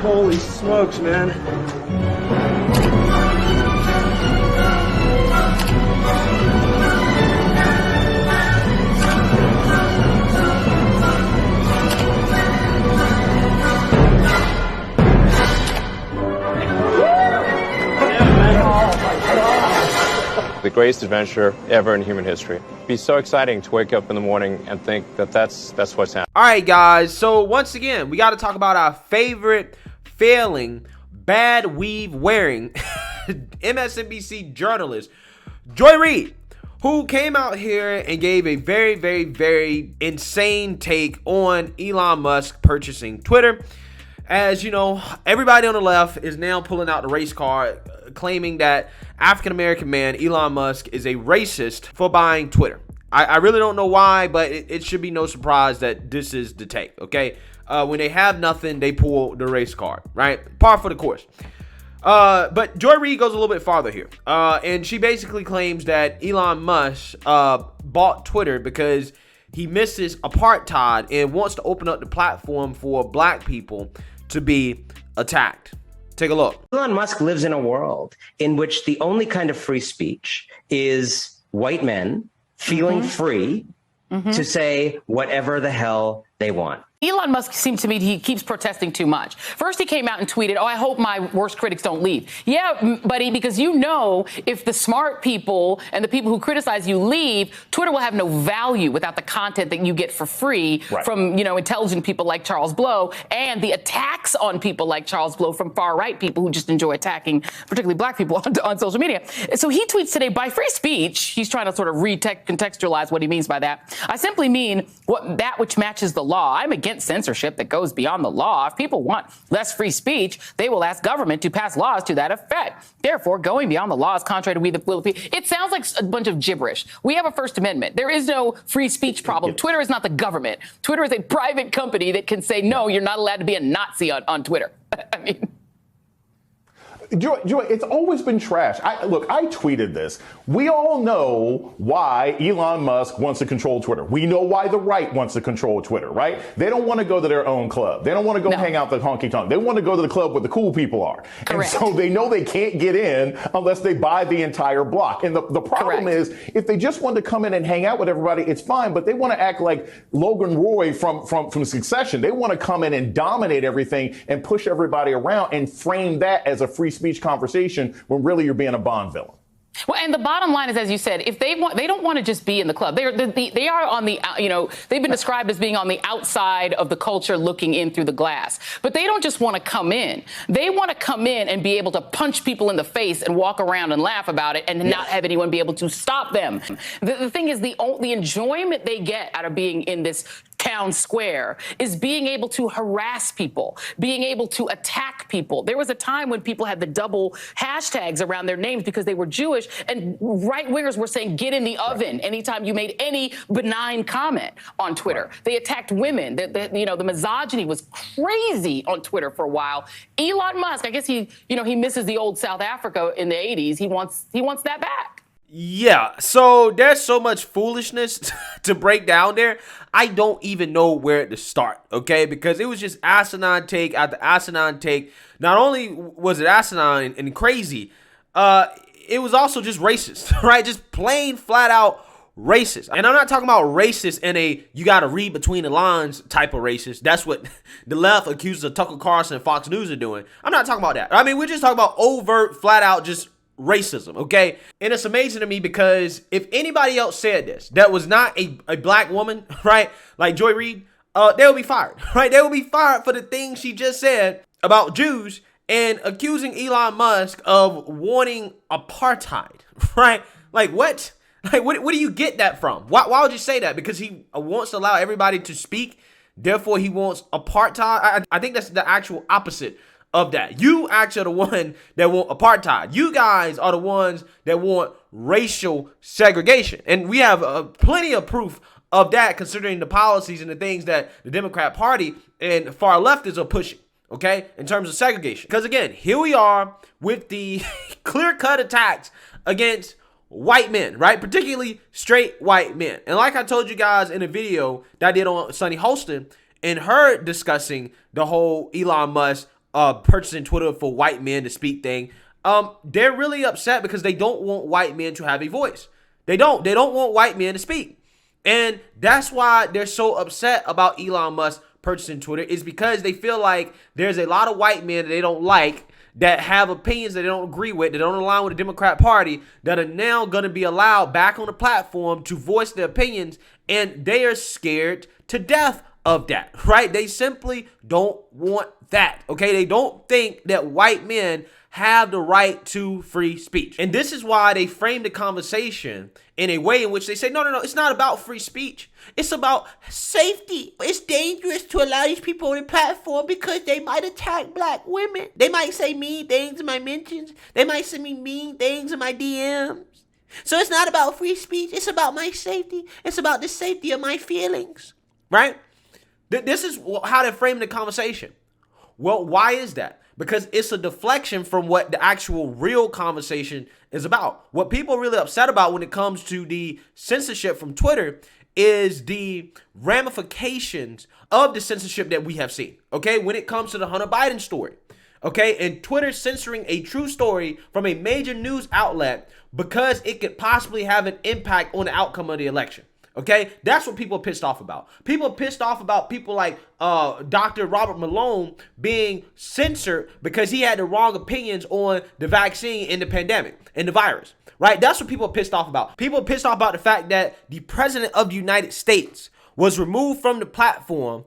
Holy smokes, man. The greatest adventure ever in human history. It'd be so exciting to wake up in the morning and think that that's what's happening. All right, guys. So once again, we got to talk about our favorite failing, bad weave wearing MSNBC journalist, Joy Reid, who came out here and gave a very, very, very insane take on Elon Musk purchasing Twitter. As you know, everybody on the left is now pulling out the race card, claiming that African-American man Elon Musk is a racist for buying Twitter. I really don't know why, but it should be no surprise that this is the take, okay? When they have nothing, they pull the race card, right? Par for the course. But Joy Reid goes a little bit farther here. And she basically claims that Elon Musk bought Twitter because he misses apartheid and wants to open up the platform for black people to be attacked. Take a look. Elon Musk lives in a world in which the only kind of free speech is white men feeling free to say whatever the hell they want. Elon Musk seems to me he keeps protesting too much. First, he came out and tweeted, "Oh, I hope my worst critics don't leave." Yeah, buddy, because you know if the smart people and the people who criticize you leave, Twitter will have no value without the content that you get for free from, intelligent people like Charles Blow and the attacks on people like Charles Blow from far-right people who just enjoy attacking, particularly black people on social media. So he tweets today, by free speech, he's trying to sort of contextualize what he means by that. I simply mean that which matches the law. I'm against censorship that goes beyond the law. If people want less free speech, they will ask government to pass laws to that effect. Therefore, going beyond the law is contrary to we the will of people. It sounds like a bunch of gibberish. We have a First Amendment. There is no free speech problem. Twitter is not the government. Twitter is a private company that can say, no, you're not allowed to be a Nazi on Twitter. I mean... Joy, it's always been trash. I tweeted this. We all know why Elon Musk wants to control Twitter. We know why the right wants to control Twitter, right? They don't want to go to their own club. They don't want to go hang out the honky tonk. They want to go to the club where the cool people are. Correct. And so they know they can't get in unless they buy the entire block. And the problem is, if they just want to come in and hang out with everybody, it's fine. But they want to act like Logan Roy from Succession. They want to come in and dominate everything and push everybody around and frame that as a free speech conversation when really you're being a Bond villain. Well, and the bottom line is, as you said, if they don't want to just be in the club. They are on the, they've been described as being on the outside of the culture looking in through the glass. But they don't just want to come in. They want to come in and be able to punch people in the face and walk around and laugh about it and not have anyone be able to stop them. The thing is, the enjoyment they get out of being in this town square is being able to harass people, being able to attack people. There was a time when people had the double hashtags around their names because they were Jewish, and right-wingers were saying, get in the oven anytime you made any benign comment on Twitter. They attacked women. The misogyny was crazy on Twitter for a while. Elon Musk, I guess he misses the old South Africa in the 80s. He wants that back. Yeah, so there's so much foolishness to break down there. I don't even know where to start, okay? Because it was just asinine take after asinine take. Not only was it asinine and crazy, it was also just racist, right? Just plain flat out racist. And I'm not talking about racist in a you got to read between the lines type of racist. That's what the left accuses of Tucker Carlson and Fox News of doing. I'm not talking about that. I mean, we're just talking about overt, flat out just racism, okay? And it's amazing to me because if anybody else said this that was not a black woman, right, like Joy Reid, they would be fired, right? They would be fired for the things she just said about Jews and accusing Elon Musk of wanting apartheid, right? Like what? Like what do you get that from? Why would you say that? Because he wants to allow everybody to speak, therefore he wants apartheid? I think that's the actual opposite of that. You actually are the one that want apartheid. You guys are the ones that want racial segregation. And we have plenty of proof of that considering the policies and the things that the Democrat Party and far leftists are pushing, okay, in terms of segregation. Because again, here we are with the clear-cut attacks against white men, right? Particularly straight white men. And like I told you guys in a video that I did on Sunny Holston and her discussing the whole Elon Musk purchasing Twitter for white men to speak thing. They're really upset because they don't want white men to have a voice. They don't want white men to speak. And that's why they're so upset about Elon Musk purchasing Twitter, is because they feel like there's a lot of white men that they don't like, that have opinions that they don't agree with, that don't align with the Democrat Party, that are now going to be allowed back on the platform to voice their opinions, and they are scared to death of that, right? They simply don't want that, okay? They don't think that white men have the right to free speech. And this is why they frame the conversation in a way in which they say, no, it's not about free speech. It's about safety. It's dangerous to allow these people on the platform because they might attack black women. They might say mean things in my mentions. They might send me mean things in my DMs. So it's not about free speech. It's about my safety. It's about the safety of my feelings, right? This is how they frame the conversation. Well, why is that? Because it's a deflection from what the actual real conversation is about. What people are really upset about when it comes to the censorship from Twitter is the ramifications of the censorship that we have seen, okay, when it comes to the Hunter Biden story, okay, and Twitter censoring a true story from a major news outlet because it could possibly have an impact on the outcome of the election. Okay, that's what people are pissed off about. People are pissed off about people like Dr. Robert Malone being censored because he had the wrong opinions on the vaccine and the pandemic and the virus, right? That's what people are pissed off about. People are pissed off about the fact that the president of the United States was removed from the platform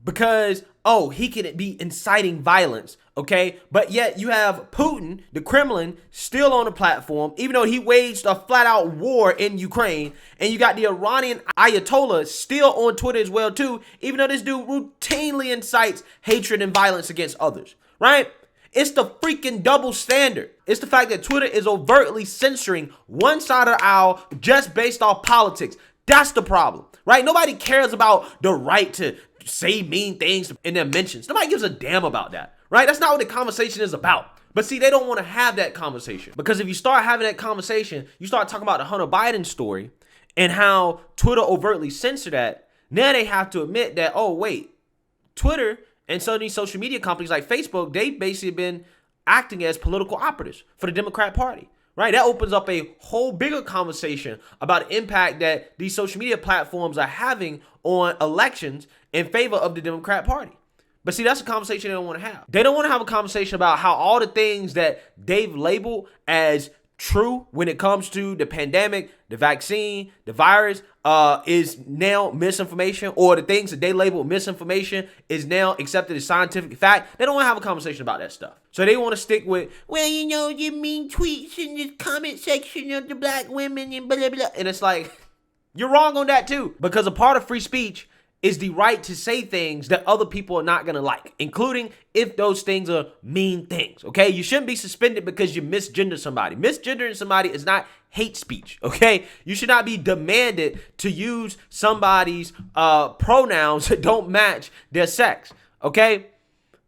because, he can be inciting violence, okay? But yet you have Putin, the Kremlin, still on the platform, even though he waged a flat-out war in Ukraine. And you got the Iranian Ayatollah still on Twitter as well, too, even though this dude routinely incites hatred and violence against others, right? It's the freaking double standard. It's the fact that Twitter is overtly censoring one side of the aisle just based off politics. That's the problem, right? Nobody cares about the right to say mean things in their mentions. Nobody gives a damn about that, right? That's not what the conversation is about. But see, they don't want to have that conversation, because if you start having that conversation, you start talking about the Hunter Biden story and how Twitter overtly censored that. Now they have to admit that, Twitter and some of these social media companies like Facebook, they basically been acting as political operatives for the Democrat Party. Right, that opens up a whole bigger conversation about the impact that these social media platforms are having on elections in favor of the Democrat Party. But see, that's a conversation they don't want to have. They don't want to have a conversation about how all the things that they've labeled as true when it comes to the pandemic, the vaccine, the virus, is now misinformation, or the things that they label misinformation is now accepted as scientific fact. They don't want to have a conversation about that stuff. So they want to stick with, you mean tweets in the comment section of the black women and blah, blah. And it's like, you're wrong on that too. Because a part of free speech is the right to say things that other people are not going to like, including if those things are mean things, okay? You shouldn't be suspended because you misgender somebody. Misgendering somebody is not hate speech, okay? You should not be demanded to use somebody's pronouns that don't match their sex, okay?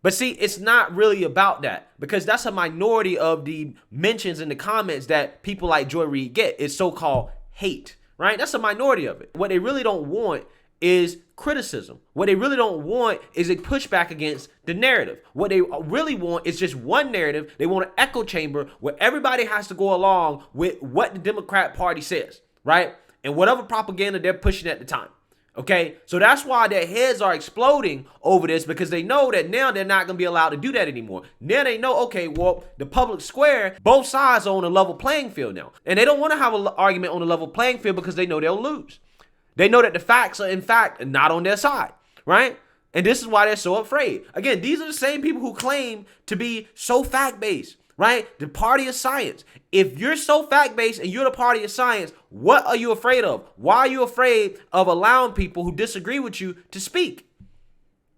But see, it's not really about that, because that's a minority of the mentions in the comments that people like Joy Reid get. It's so-called hate, right? That's a minority of it. What they really don't want is criticism. What they really don't want is a pushback against the narrative. What they really want is just one narrative. They want an echo chamber where everybody has to go along with what the Democrat Party says, right? And whatever propaganda they're pushing at the time. Okay, so that's why their heads are exploding over this, because they know that now they're not going to be allowed to do that anymore. Now they know, okay, well, the public square, both sides are on a level playing field now. And they don't want to have an argument on a level playing field because they know they'll lose. They know that the facts are, in fact, not on their side, right? And this is why they're so afraid. Again, these are the same people who claim to be so fact-based, right? The party of science. If you're so fact-based and you're the party of science, what are you afraid of? Why are you afraid of allowing people who disagree with you to speak?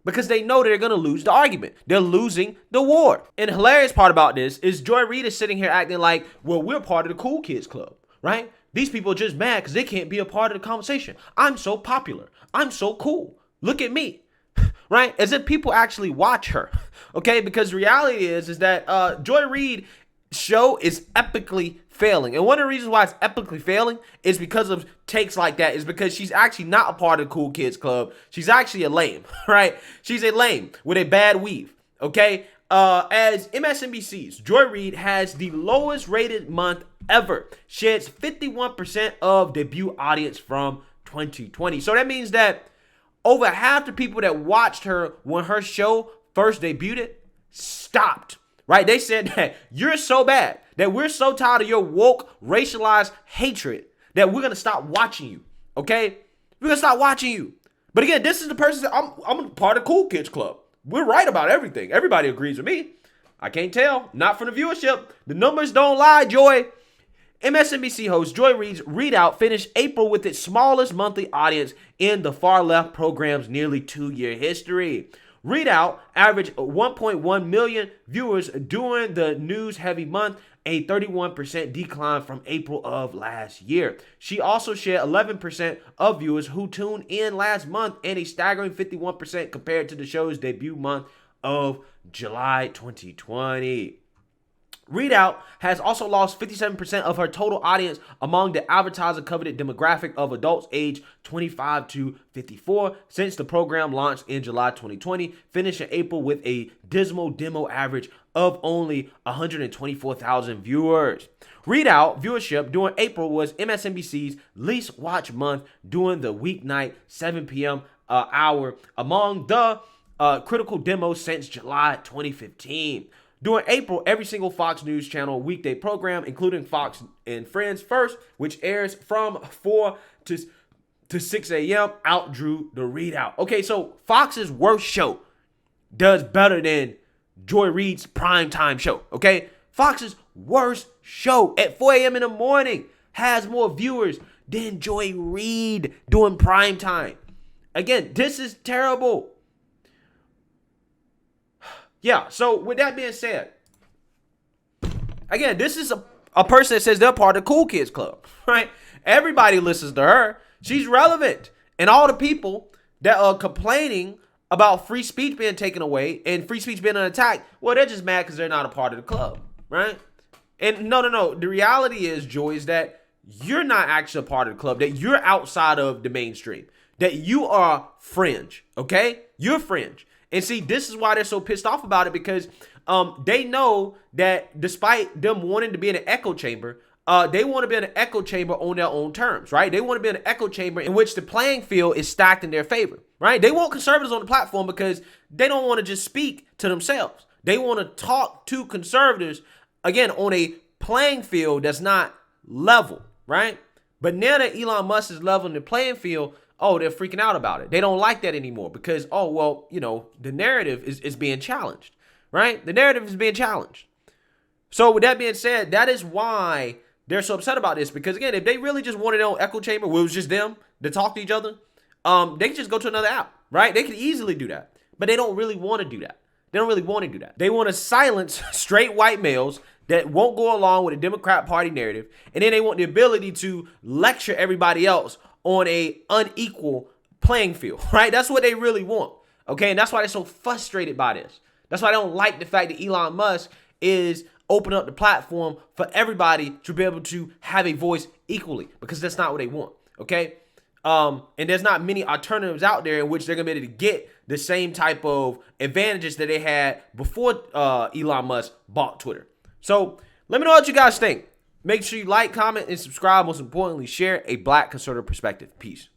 Because they know they're going to lose the argument. They're losing the war. And the hilarious part about this is Joy Reid is sitting here acting like, well, we're part of the cool kids club, right? These people are just mad because they can't be a part of the conversation. I'm so popular. I'm so cool. Look at me, right? As if people actually watch her, okay? Because reality is that Joy Reid show is epically failing. And one of the reasons why it's epically failing is because of takes like that, is because she's actually not a part of the cool kids club. She's actually a lame, right? She's a lame with a bad weave, okay? as MSNBC's Joy Reid has the lowest rated month ever, sheds 51% of debut audience from 2020. So that means that over half the people that watched her when her show first debuted stopped, right? They said that you're so bad, that we're so tired of your woke, racialized hatred that we're going to stop watching you, okay? We're going to stop watching you. But again, this is the person that I'm part of Cool Kids Club. We're right about everything. Everybody agrees with me. I can't tell. Not from the viewership. The numbers don't lie, Joy. MSNBC host Joy Reid's ReidOut finished April with its smallest monthly audience in the far-left program's nearly 2-year history. ReidOut averaged 1.1 million viewers during the news-heavy month, a 31% decline from April of last year. She also shared 11% of viewers who tuned in last month and a staggering 51% compared to the show's debut month of July 2020. ReidOut has also lost 57% of her total audience among the advertiser-coveted demographic of adults aged 25 to 54 since the program launched in July 2020, finishing April with a dismal demo average of only 124,000 viewers. ReidOut viewership during April was MSNBC's least watched month during the weeknight 7 p.m. Hour among the critical demos since July 2015. During April, every single Fox News Channel weekday program, including Fox and Friends First, which airs from 4 to 6 a.m., outdrew the ReidOut. Okay, so Fox's worst show does better than Joy Reid's primetime show, okay? Fox's worst show at 4 a.m. in the morning has more viewers than Joy Reid doing primetime. Again, this is terrible. Yeah, so with that being said, again, this is a person that says they're part of the Cool Kids Club, right? Everybody listens to her. She's relevant. And all the people that are complaining about free speech being taken away and free speech being attacked, well, they're just mad because they're not a part of the club, right? And no. The reality is, Joy, is that you're not actually a part of the club, that you're outside of the mainstream, that you are fringe, okay? You're fringe. And see, this is why they're so pissed off about it, because they know that despite them wanting to be in an echo chamber, they want to be in an echo chamber on their own terms, right? They want to be in an echo chamber in which the playing field is stacked in their favor, right? They want conservatives on the platform because they don't want to just speak to themselves. They want to talk to conservatives, again, on a playing field that's not level, right? But now that Elon Musk is leveling the playing field, oh, they're freaking out about it. They don't like that anymore because, oh, well, you know, the narrative is being challenged, right? The narrative is being challenged. So with that being said, that is why they're so upset about this. Because, again, if they really just wanted their own echo chamber where it was just them to talk to each other, they could just go to another app, right? They could easily do that. But they don't really want to do that. They don't really want to do that. They want to silence straight white males that won't go along with the Democrat Party narrative. And then they want the ability to lecture everybody else on a unequal playing field, right? That's what they really want, okay? And that's why they're so frustrated by this. That's why they don't like the fact that Elon Musk is opening up the platform for everybody to be able to have a voice equally, because that's not what they want, okay? And there's not many alternatives out there in which they're gonna be able to get the same type of advantages that they had before Elon Musk bought Twitter. So let me know what you guys think. Make sure you like, comment, and subscribe. Most importantly, share a Black conservative perspective. Peace.